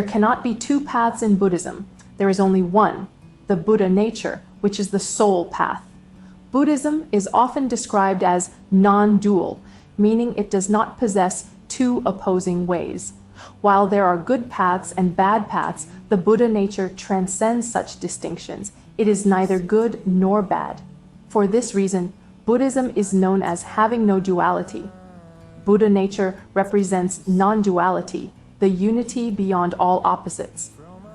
There cannot be two paths in Buddhism. There is only one, the Buddha nature, which is the soul path. Buddhism is often described as non-dual, meaning it does not possess two opposing ways. While there are good paths and bad paths, the Buddha nature transcends such distinctions. It is neither good nor bad. For this reason, Buddhism is known as having no duality. Buddha nature represents non-duality, the unity beyond all opposites.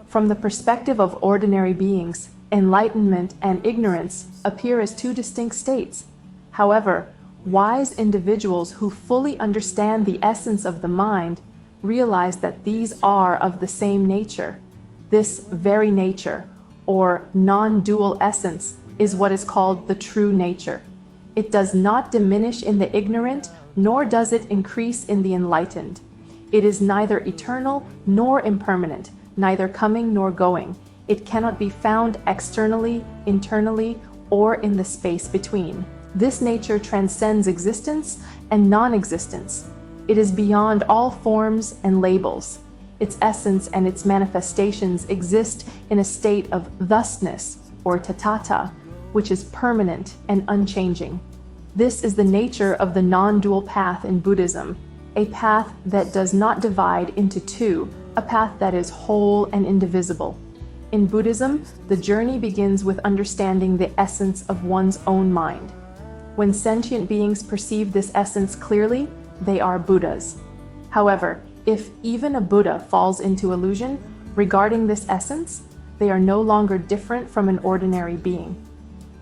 From the perspective of ordinary beings, enlightenment and ignorance appear as two distinct states. However, wise individuals who fully understand the essence of the mind realize that these are of the same nature. This very nature, or non-dual essence, is what is called the true nature. It does not diminish in the ignorant, nor does it increase in the enlightened. It is neither eternal nor impermanent, neither coming nor going. It cannot be found externally, internally, or in the space between. This nature transcends existence and non-existence. It is beyond all forms and labels. Its essence and its manifestations exist in a state of thusness, or tathata, which is permanent and unchanging. This is the nature of the non-dual path in Buddhism, a path that does not divide into two, a path that is whole and indivisible. In Buddhism, the journey begins with understanding the essence of one's own mind. When sentient beings perceive this essence clearly, they are Buddhas. However, if even a Buddha falls into illusion regarding this essence, they are no longer different from an ordinary being.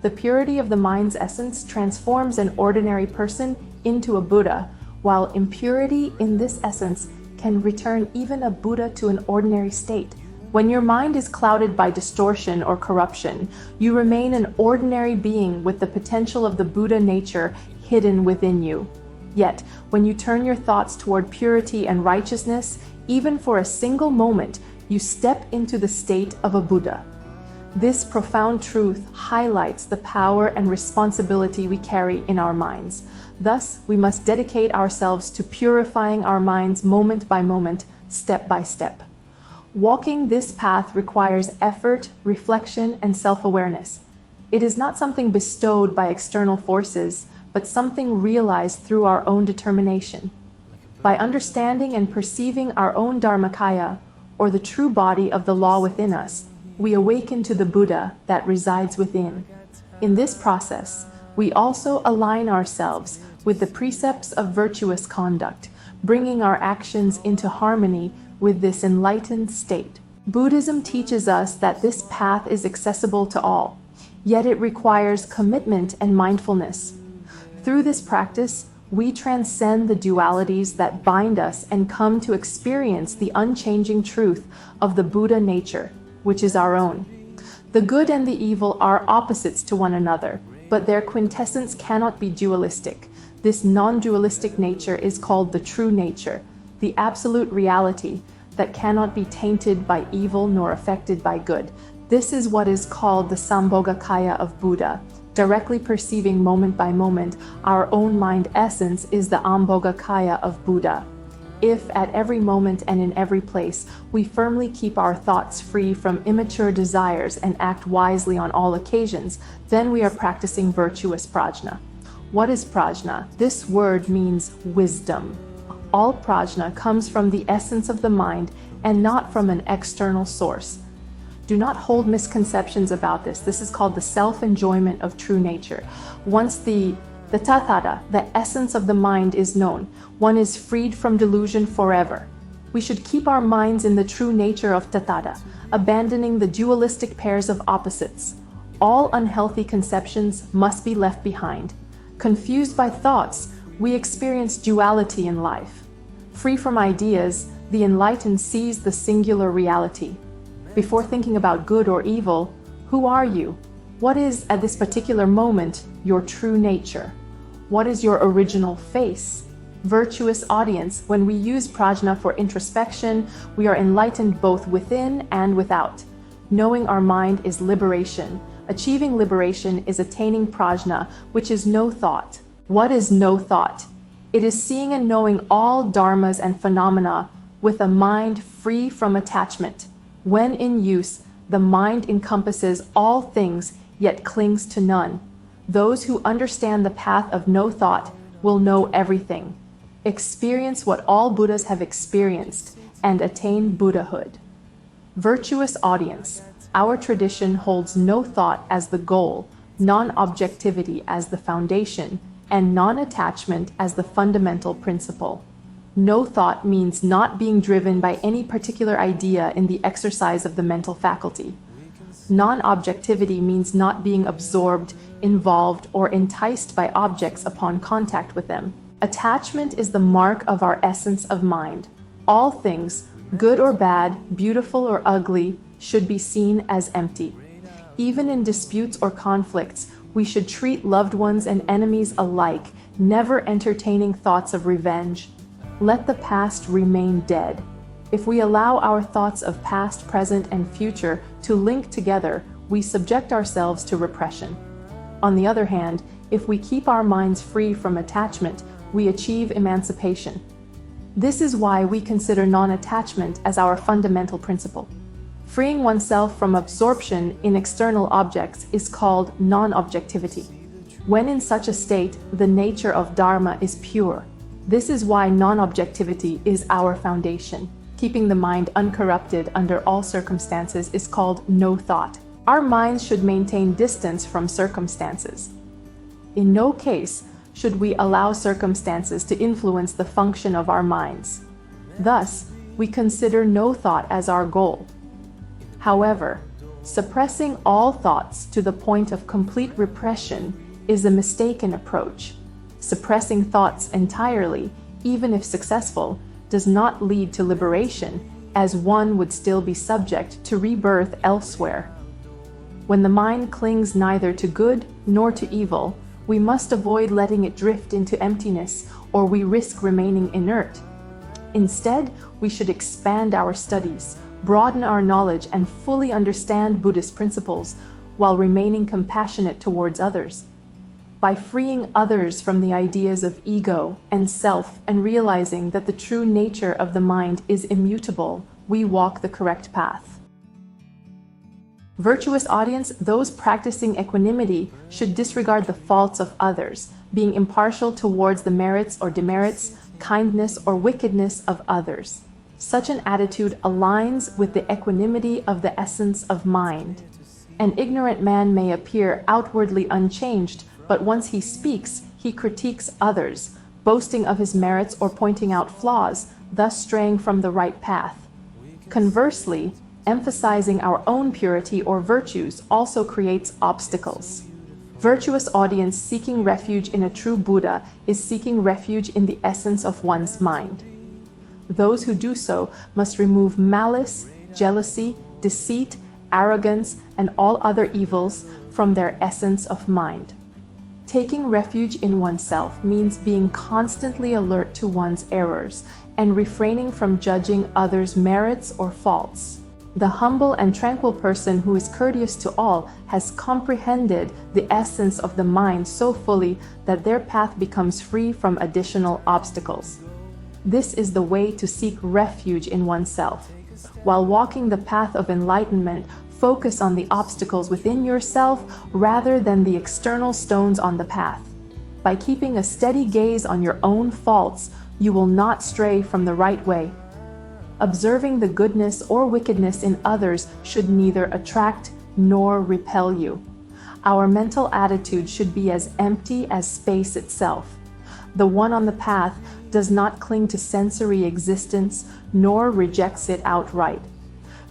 The purity of the mind's essence transforms an ordinary person into a Buddha, while impurity in this essence can return even a Buddha to an ordinary state. When your mind is clouded by distortion or corruption, you remain an ordinary being with the potential of the Buddha nature hidden within you. Yet, when you turn your thoughts toward purity and righteousness, even for a single moment, you step into the state of a Buddha. This profound truth highlights the power and responsibility we carry in our minds. Thus, we must dedicate ourselves to purifying our minds moment by moment, step by step. Walking this path requires effort, reflection, and self-awareness. It is not something bestowed by external forces, but something realized through our own determination. By understanding and perceiving our own Dharmakaya, or the true body of the law within us, we awaken to the Buddha that resides within. In this process, we also align ourselves with the precepts of virtuous conduct, bringing our actions into harmony with this enlightened state. Buddhism teaches us that this path is accessible to all, yet it requires commitment and mindfulness. Through this practice, we transcend the dualities that bind us and come to experience the unchanging truth of the Buddha nature, which is our own. The good and the evil are opposites to one another, but their quintessence cannot be dualistic. This non-dualistic nature is called the true nature, the absolute reality that cannot be tainted by evil nor affected by good. This is what is called the Sambhogakaya of Buddha. Directly perceiving moment by moment our own mind essence is the Ambhogakaya of Buddha. If at every moment and in every place we firmly keep our thoughts free from immature desires and act wisely on all occasions, then we are practicing virtuous prajna. What is prajna? This word means wisdom. All prajna comes from the essence of the mind and not from an external source. Do not hold misconceptions about this. This is called the self-enjoyment of true nature. Once the tathata, the essence of the mind, is known, one is freed from delusion forever. We should keep our minds in the true nature of tathata, abandoning the dualistic pairs of opposites. All unhealthy conceptions must be left behind. Confused by thoughts, we experience duality in life. Free from ideas, the enlightened sees the singular reality. Before thinking about good or evil, who are you? What is, at this particular moment, your true nature? What is your original face? Virtuous audience, when we use prajna for introspection, we are enlightened both within and without. Knowing our mind is liberation. Achieving liberation is attaining prajna, which is no thought. What is no thought? It is seeing and knowing all dharmas and phenomena with a mind free from attachment. When in use, the mind encompasses all things, yet clings to none. Those who understand the path of no thought will know everything, experience what all Buddhas have experienced, and attain Buddhahood. Virtuous audience, our tradition holds no thought as the goal, non-objectivity as the foundation, and non-attachment as the fundamental principle. No thought means not being driven by any particular idea in the exercise of the mental faculty. Non-objectivity means not being absorbed, involved, or enticed by objects upon contact with them. Attachment is the mark of our essence of mind. All things, good or bad, beautiful or ugly, should be seen as empty. Even in disputes or conflicts, we should treat loved ones and enemies alike, never entertaining thoughts of revenge. Let the past remain dead. If we allow our thoughts of past, present, and future to link together, we subject ourselves to repression. On the other hand, if we keep our minds free from attachment, we achieve emancipation. This is why we consider non-attachment as our fundamental principle. Freeing oneself from absorption in external objects is called non-objectivity. When in such a state, the nature of Dharma is pure. This is why non-objectivity is our foundation. Keeping the mind uncorrupted under all circumstances is called no thought. Our minds should maintain distance from circumstances. In no case should we allow circumstances to influence the function of our minds. Thus, we consider no thought as our goal. However, suppressing all thoughts to the point of complete repression is a mistaken approach. Suppressing thoughts entirely, even if successful, does not lead to liberation, as one would still be subject to rebirth elsewhere. When the mind clings neither to good nor to evil, we must avoid letting it drift into emptiness, or we risk remaining inert. Instead, we should expand our studies, broaden our knowledge, and fully understand Buddhist principles while remaining compassionate towards others. By freeing others from the ideas of ego and self and realizing that the true nature of the mind is immutable, we walk the correct path. Virtuous audience, those practicing equanimity should disregard the faults of others, being impartial towards the merits or demerits, kindness or wickedness of others. Such an attitude aligns with the equanimity of the essence of mind. An ignorant man may appear outwardly unchanged, but once he speaks, he critiques others, boasting of his merits or pointing out flaws, thus straying from the right path. Conversely, emphasizing our own purity or virtues also creates obstacles. Virtuous audience seeking refuge in a true Buddha is seeking refuge in the essence of one's mind. Those who do so must remove malice, jealousy, deceit, arrogance, and all other evils from their essence of mind. Taking refuge in oneself means being constantly alert to one's errors and refraining from judging others' merits or faults. The humble and tranquil person who is courteous to all has comprehended the essence of the mind so fully that their path becomes free from additional obstacles. This is the way to seek refuge in oneself. While walking the path of enlightenment, focus on the obstacles within yourself rather than the external stones on the path. By keeping a steady gaze on your own faults, you will not stray from the right way. Observing the goodness or wickedness in others should neither attract nor repel you. Our mental attitude should be as empty as space itself. The one on the path does not cling to sensory existence nor rejects it outright.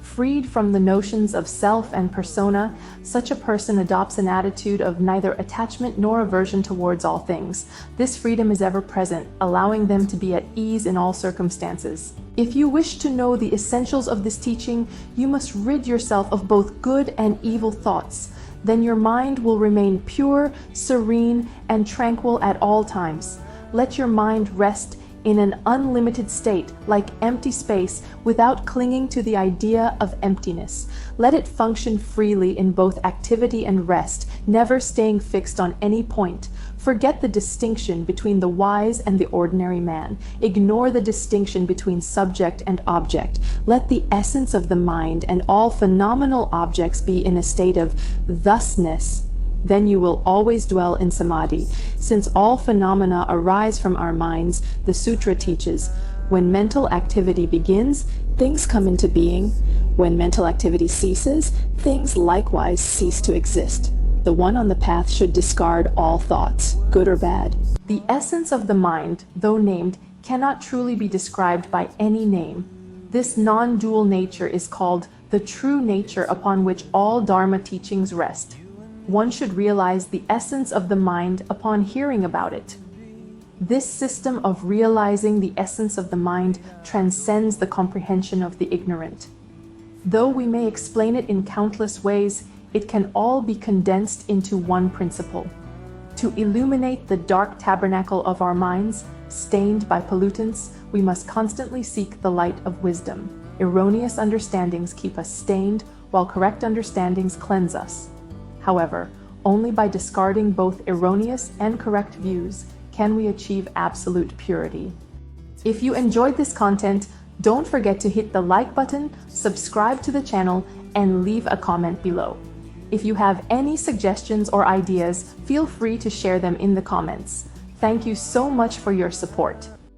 Freed from the notions of self and persona, such a person adopts an attitude of neither attachment nor aversion towards all things. This freedom is ever present, allowing them to be at ease in all circumstances. If you wish to know the essentials of this teaching, you must rid yourself of both good and evil thoughts. Then your mind will remain pure, serene, and tranquil at all times. Let your mind rest in an unlimited state, like empty space, without clinging to the idea of emptiness. Let it function freely in both activity and rest, never staying fixed on any point. Forget the distinction between the wise and the ordinary man. Ignore the distinction between subject and object. Let the essence of the mind and all phenomenal objects be in a state of thusness. Then you will always dwell in samadhi. Since all phenomena arise from our minds, the sutra teaches, when mental activity begins, things come into being. When mental activity ceases, things likewise cease to exist. The one on the path should discard all thoughts, good or bad. The essence of the mind, though named, cannot truly be described by any name. This non-dual nature is called the true nature upon which all Dharma teachings rest. One should realize the essence of the mind upon hearing about it. This system of realizing the essence of the mind transcends the comprehension of the ignorant. Though we may explain it in countless ways, it can all be condensed into one principle. To illuminate the dark tabernacle of our minds, stained by pollutants, we must constantly seek the light of wisdom. Erroneous understandings keep us stained, while correct understandings cleanse us. However, only by discarding both erroneous and correct views can we achieve absolute purity. If you enjoyed this content, don't forget to hit the like button, subscribe to the channel, and leave a comment below. If you have any suggestions or ideas, feel free to share them in the comments. Thank you so much for your support.